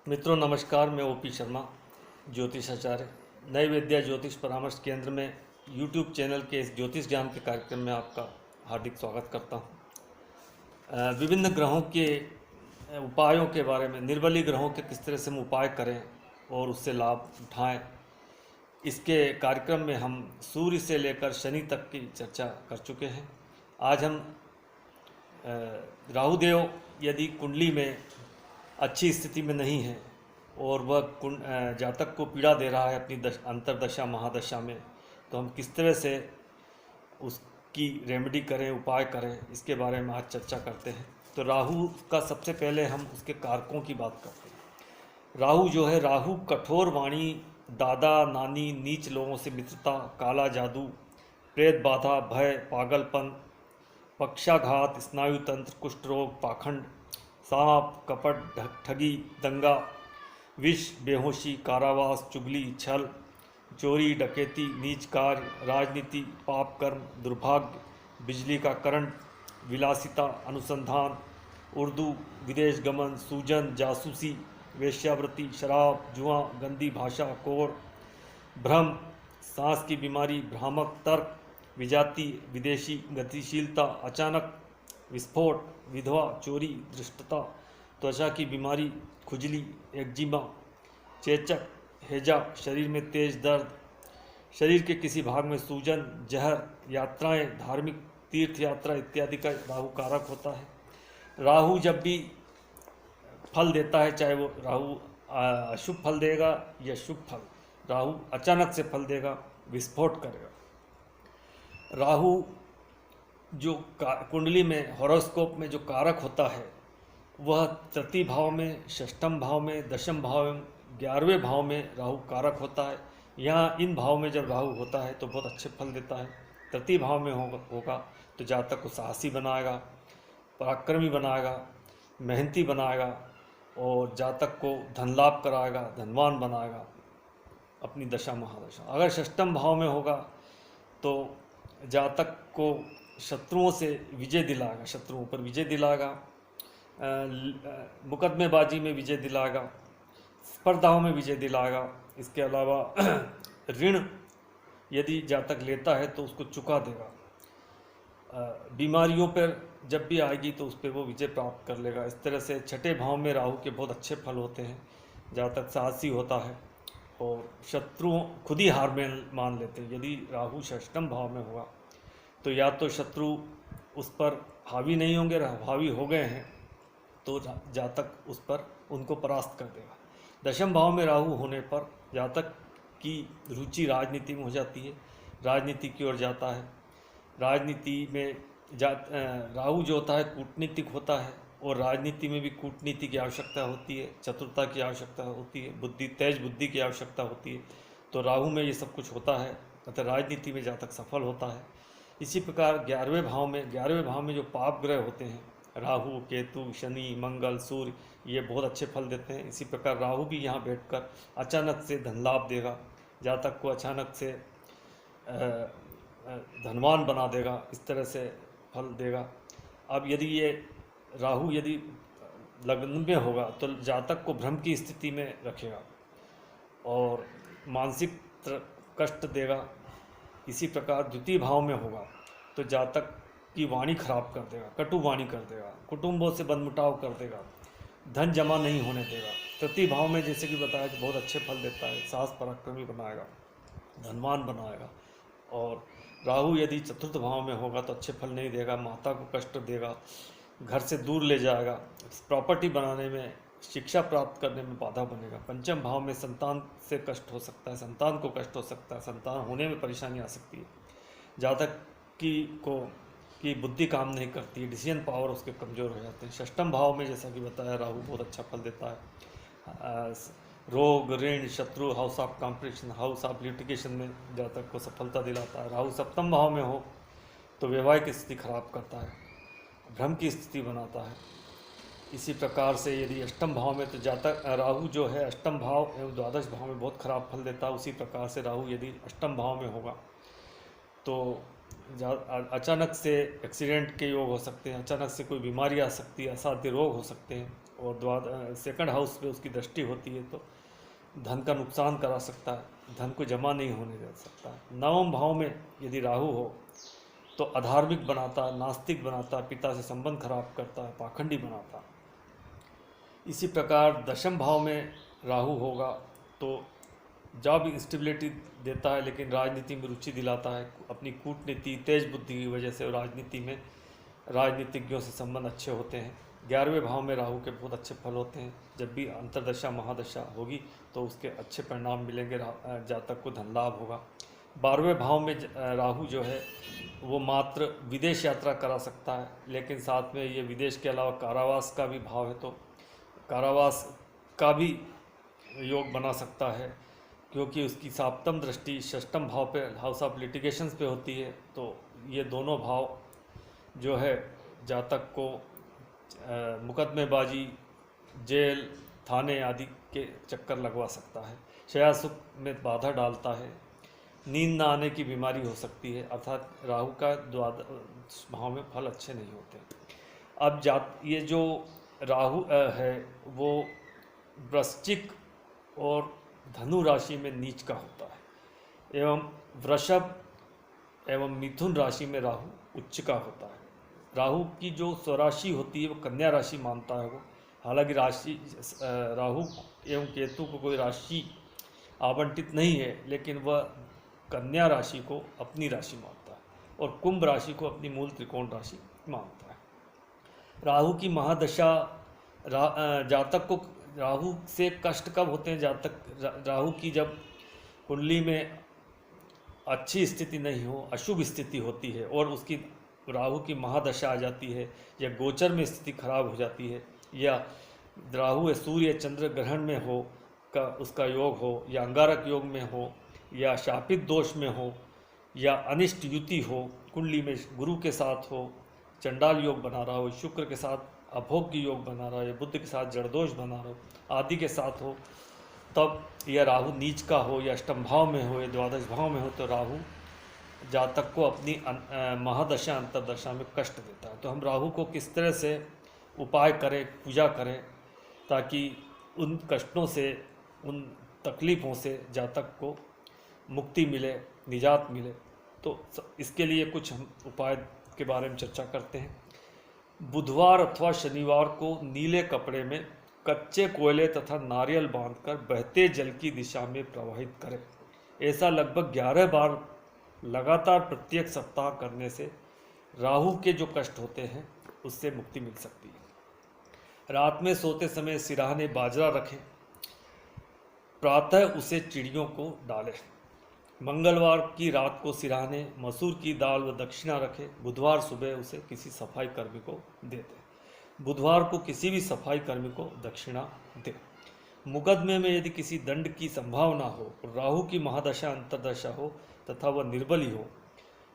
मित्रों नमस्कार। मैं ओपी शर्मा, ज्योतिष आचार्य, नई विद्या ज्योतिष परामर्श केंद्र में यूट्यूब चैनल के इस ज्योतिष ज्ञान के कार्यक्रम में आपका हार्दिक स्वागत करता हूँ। विभिन्न ग्रहों के उपायों के बारे में, निर्बलीय ग्रहों के किस तरह से हम उपाय करें और उससे लाभ उठाएं, इसके कार्यक्रम में हम सूर्य से लेकर शनि तक की चर्चा कर चुके हैं। आज हम राहुदेव यदि कुंडली में अच्छी स्थिति में नहीं है और वह जातक को पीड़ा दे रहा है अपनी अंतरदशा महादशा में, तो हम किस तरह से उसकी रेमेडी करें, उपाय करें, इसके बारे में आज चर्चा करते हैं। तो राहु का सबसे पहले हम उसके कारकों की बात करते हैं। राहु जो है, राहु कठोर वाणी, दादा नानी, नीच लोगों से मित्रता, काला जादू, प्रेत बाधा, भय, पागलपन, पक्षाघात, स्नायु तंत्र, कुष्ठ रोग, पाखंड, सांप, कपट, ठगी, दंगा, विष, बेहोशी, कारावास, चुगली, छल, चोरी, डकैती, नीच कार्य, राजनीति, पाप कर्म, दुर्भाग्य, बिजली का करंट, विलासिता, अनुसंधान, उर्दू, विदेश गमन, सूजन, जासूसी, वेश्यावृत्ति, शराब, जुआ, गंदी भाषा, कोड़, भ्रम, सांस की बीमारी, भ्रामक तर्क, विजाति, विदेशी, गतिशीलता, अचानक विस्फोट, विधवा, चोरी, दृष्टता, त्वचा की बीमारी, खुजली, एक्जिमा, चेचक, हैजा, शरीर में तेज दर्द, शरीर के किसी भाग में सूजन, जहर, यात्राएं, धार्मिक तीर्थ यात्रा इत्यादि का राहु कारक होता है। राहु जब भी फल देता है, चाहे वो राहु अशुभ फल देगा या शुभ फल, राहु अचानक से फल देगा, विस्फोट करेगा। राहु जो कुंडली में, हॉरोस्कोप में जो कारक होता है, वह तृतीय भाव में, षष्ठम भाव में, दशम भाव में, 11वें भाव में राहु कारक होता है। यहाँ इन भाव में जब राहु होता है तो बहुत अच्छे फल देता है। तृतीय भाव में होगा तो जातक को साहसी बनाएगा, पराक्रमी बनाएगा, मेहनती बनाएगा और जातक को धन लाभ कराएगा, धनवान बनाएगा अपनी दशा महादशा। अगर षष्ठम भाव में होगा तो जातक को शत्रुओं से विजय दिलाएगा, शत्रुओं पर विजय दिलाएगा, मुकदमेबाजी में विजय दिलाएगा, स्पर्धाओं में विजय दिलाएगा। इसके अलावा ऋण यदि जातक लेता है तो उसको चुका देगा। बीमारियों पर जब भी आएगी तो उस पर वो विजय प्राप्त कर लेगा। इस तरह से छठे भाव में राहु के बहुत अच्छे फल होते हैं। जातक साहसी होता है और शत्रुओं खुद ही हार मान लेते हैं। यदि राहु षष्ठम भाव में होगा तो या तो शत्रु उस पर हावी नहीं होंगे, हावी हो गए हैं तो जातक उस पर उनको परास्त कर देगा। दशम भाव में राहु होने पर जातक की रुचि राजनीति में हो जाती है, राजनीति की ओर जाता है। राजनीति में राहु जो होता है कूटनीतिक होता है और राजनीति में भी कूटनीति की आवश्यकता होती है, चतुरता की आवश्यकता होती है, तेज बुद्धि की आवश्यकता होती है। तो राहु में ये सब कुछ होता है, अतः राजनीति में जातक सफल होता है। इसी प्रकार 11वें भाव में जो पाप ग्रह होते हैं, राहु, केतु, शनि, मंगल, सूर्य, ये बहुत अच्छे फल देते हैं। इसी प्रकार राहु भी यहाँ बैठकर अचानक से धन लाभ देगा, जातक को अचानक से धनवान बना देगा, इस तरह से फल देगा। अब यदि ये राहु यदि लग्न में होगा तो जातक को भ्रम की स्थिति में रखेगा और मानसिक कष्ट देगा। इसी प्रकार द्वितीय भाव में होगा तो जातक की वाणी खराब कर देगा, कटु वाणी कर देगा, कुटुंबों से बनमुटाव कर देगा, धन जमा नहीं होने देगा। तृतीय भाव में जैसे कि बताया कि बहुत अच्छे फल देता है, साहस पराक्रमी बनाएगा, धनवान बनाएगा। और राहु यदि चतुर्थ भाव में होगा तो अच्छे फल नहीं देगा, माता को कष्ट देगा, घर से दूर ले जाएगा, प्रॉपर्टी बनाने में, शिक्षा प्राप्त करने में बाधा बनेगा। पंचम भाव में संतान से कष्ट हो सकता है, संतान को कष्ट हो सकता है, संतान होने में परेशानी आ सकती है। जातक की बुद्धि काम नहीं करती है, डिसीजन पावर उसके कमज़ोर हो जाते हैं। षष्ठम भाव में जैसा कि बताया राहु बहुत अच्छा फल देता है। रोग, ऋण, शत्रु, house of competition, house of litigation में जातक को सफलता दिलाता है। राहु सप्तम भाव में हो तो वैवाहिक स्थिति खराब करता है, भ्रम की स्थिति बनाता है। इसी प्रकार से यदि अष्टम भाव में, तो जातक राहु जो है अष्टम भाव एवं द्वादश भाव में बहुत खराब फल देता है। उसी प्रकार से राहु यदि अष्टम भाव में होगा तो अचानक से एक्सीडेंट के योग हो सकते हैं, अचानक से कोई बीमारी आ सकती है, असाध्य रोग हो सकते हैं और सेकंड हाउस पे उसकी दृष्टि होती है तो धन का नुकसान करा सकता है, धन को जमा नहीं होने दे सकता है। नवम भाव में यदि राहु हो तो अधार्मिक बनाता, नास्तिक बनाता, पिता से संबंध खराब करता है, पाखंडी बनाता। इसी प्रकार दशम भाव में राहु होगा तो जॉब स्टेबिलिटी देता है, लेकिन राजनीति में रुचि दिलाता है। अपनी कूटनीति, तेज बुद्धि की वजह से राजनीति में राजनीतिज्ञों से संबंध अच्छे होते हैं। 11वें भाव में राहु के बहुत अच्छे फल होते हैं। जब भी अंतर्दशा महादशा होगी तो उसके अच्छे परिणाम मिलेंगे, जातक को धन लाभ होगा। 12वें भाव में राहु जो है वो मात्र विदेश यात्रा करा सकता है, लेकिन साथ में ये विदेश के अलावा कारावास का भी भाव है, तो कारावास का भी योग बना सकता है, क्योंकि उसकी सप्तम दृष्टि षष्ठम भाव पे, हाउस ऑफ लिटिगेशंस पे होती है। तो ये दोनों भाव जो है जातक को मुकदमेबाजी, जेल, थाने आदि के चक्कर लगवा सकता है। शया सुख में बाधा डालता है, नींद न आने की बीमारी हो सकती है, अर्थात राहु का द्वादश भाव में फल अच्छे नहीं होते। अब ये जो राहु है वो वृश्चिक और धनु राशि में नीच का होता है, एवं वृषभ एवं मिथुन राशि में राहु उच्च का होता है। राहु की जो स्वराशि होती है वो कन्या राशि मानता है वो, हालांकि राशि राहु एवं केतु को कोई राशि आवंटित नहीं है, लेकिन वह कन्या राशि को अपनी राशि मानता है और कुंभ राशि को अपनी मूल त्रिकोण राशि मानता है। राहु की महादशा जातक को राहु से कष्ट कब होते हैं? जातक राहु की जब कुंडली में अच्छी स्थिति नहीं हो, अशुभ स्थिति होती है और उसकी राहु की महादशा आ जाती है, या गोचर में स्थिति खराब हो जाती है, या राहु सूर्य चंद्र ग्रहण में हो का उसका योग हो, या अंगारक योग में हो, या शापित दोष में हो, या अनिष्ट युति हो, कुंडली में गुरु के साथ हो, चंडाल योग बना रहा हो, शुक्र के साथ अभोग्य योग बना रहा हो, या बुध के साथ जड़दोष बना रहा हो, आदि के साथ हो, तब यह राहु नीच का हो, या अष्टम भाव में हो, या द्वादश भाव में हो, तो राहु जातक को अपनी महादशा अंतर्दशा में कष्ट देता है। तो हम राहु को किस तरह से उपाय करें, पूजा करें, ताकि उन कष्टों से, उन तकलीफ़ों से जातक को मुक्ति मिले, निजात मिले, तो इसके लिए कुछ हम उपाय के बारे में चर्चा करते हैं। बुधवार अथवा शनिवार को नीले कपड़े में कच्चे कोयले तथा नारियल बांधकर बहते जल की दिशा में प्रवाहित करें। ऐसा लगभग 11 बार लगातार प्रत्येक सप्ताह करने से राहु के जो कष्ट होते हैं उससे मुक्ति मिल सकती है। रात में सोते समय सिरहाने बाजरा रखें, प्रातः उसे चिड़ियों को डालें। मंगलवार की रात को सिरहाने मसूर की दाल व दक्षिणा रखें। बुधवार सुबह उसे किसी सफाई कर्मी को दे दें। बुधवार को किसी भी सफाई कर्मी को दक्षिणा दें। मुकदमे में यदि किसी दंड की संभावना हो, राहु की महादशा अंतर्दशा हो तथा वह निर्बली हो,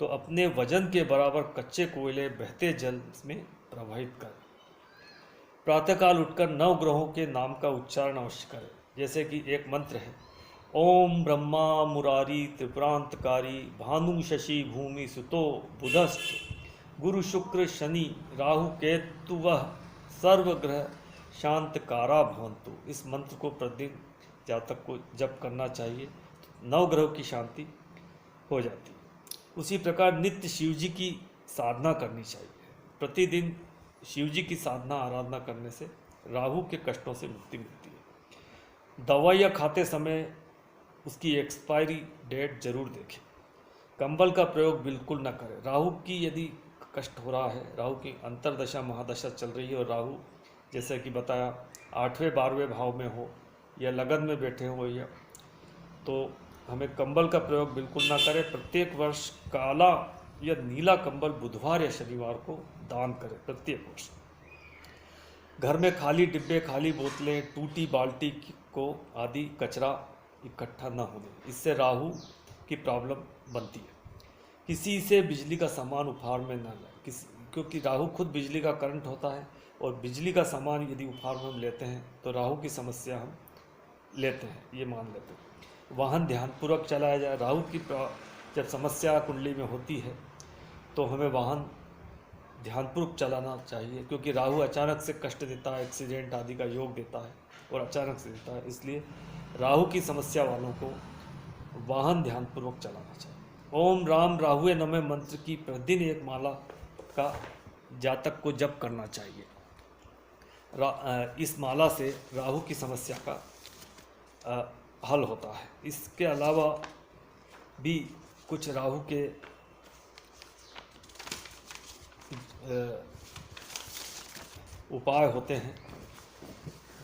तो अपने वजन के बराबर कच्चे कोयले बहते जल में प्रवाहित करें। प्रातःकाल उठकर 9 ग्रहों के नाम का उच्चारण अवश्य करें। जैसे कि एक मंत्र है, ओम ब्रह्मा मुरारी त्रिपुरांतकारी भानु शशि भूमि सुतो बुधश्च गुरु शुक्र शनि राहु केतु वह सर्वग्रह शांतकारा भवन्तु। इस मंत्र को प्रतिदिन जातक को जप करना चाहिए, 9 ग्रहों की शांति हो जाती है। उसी प्रकार नित्य शिवजी की साधना करनी चाहिए। प्रतिदिन शिवजी की साधना आराधना करने से राहु के कष्टों से मुक्ति मिलती है। दवाइयाँ खाते समय उसकी एक्सपायरी डेट जरूर देखें। कंबल का प्रयोग बिल्कुल न करें। राहु की यदि कष्ट हो रहा है, राहु की अंतर्दशा महादशा चल रही है और राहु जैसे कि बताया 8वें 12वें भाव में हो या लगन में बैठे हो, या तो हमें कंबल का प्रयोग बिल्कुल ना करें। प्रत्येक वर्ष काला या नीला कंबल बुधवार या शनिवार को दान करें प्रत्येक वर्ष। घर में खाली डिब्बे, खाली बोतलें, टूटी बाल्टी को आदि कचरा इकट्ठा न होने, इससे राहु की प्रॉब्लम बनती है। किसी से बिजली का सामान उपहार में न लें, क्योंकि राहु खुद बिजली का करंट होता है और बिजली का सामान यदि उपहार में हम लेते हैं तो राहु की समस्या हम लेते हैं, ये मान लेते हैं। वाहन ध्यानपूर्वक चलाया जाए। राहु की जब समस्या कुंडली में होती है तो हमें वाहन ध्यानपूर्वक चलाना चाहिए, क्योंकि राहु अचानक से कष्ट देता है, एक्सीडेंट आदि का योग देता है और अचानक से देता है। इसलिए राहु की समस्या वालों को वाहन ध्यानपूर्वक चलाना चाहिए। ओम राम राहुए नमः मंत्र की प्रतिदिन एक माला का जातक को जप करना चाहिए। इस माला से राहु की समस्या का हल होता है। इसके अलावा भी कुछ राहु के उपाय होते हैं।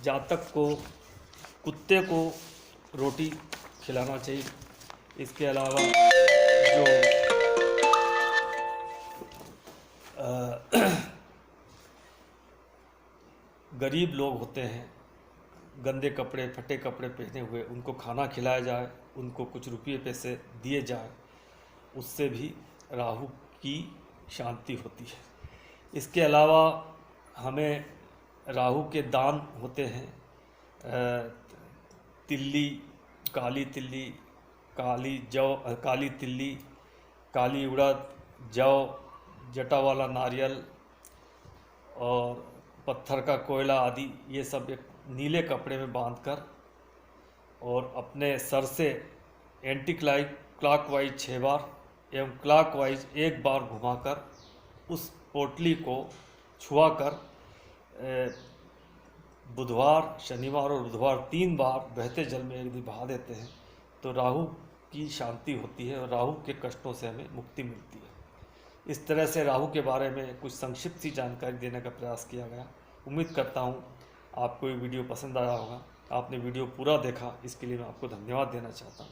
जातक को कुत्ते को रोटी खिलाना चाहिए। इसके अलावा जो गरीब लोग होते हैं, गंदे कपड़े फटे कपड़े पहने हुए, उनको खाना खिलाया जाए, उनको कुछ रुपये पैसे दिए जाए, उससे भी राहु की शांति होती है। इसके अलावा हमें राहु के दान होते हैं, तिल्ली, काली तिल्ली, काली जौ, काली तिल्ली, काली उड़द, जौ, जटा वाला नारियल और पत्थर का कोयला आदि, ये सब एक नीले कपड़े में बांधकर और अपने सर से एंटी क्लॉकवाइज 6 बार एवं क्लॉकवाइज 1 बार घुमाकर उस पोटली को छुआकर बुधवार, शनिवार और बुधवार 3 बार बहते जल में यदि बहा देते हैं तो राहु की शांति होती है और राहु के कष्टों से हमें मुक्ति मिलती है। इस तरह से राहु के बारे में कुछ संक्षिप्त सी जानकारी देने का प्रयास किया गया। उम्मीद करता हूँ आपको ये वीडियो पसंद आया होगा। आपने वीडियो पूरा देखा, इसके लिए मैं आपको धन्यवाद देना चाहता हूँ।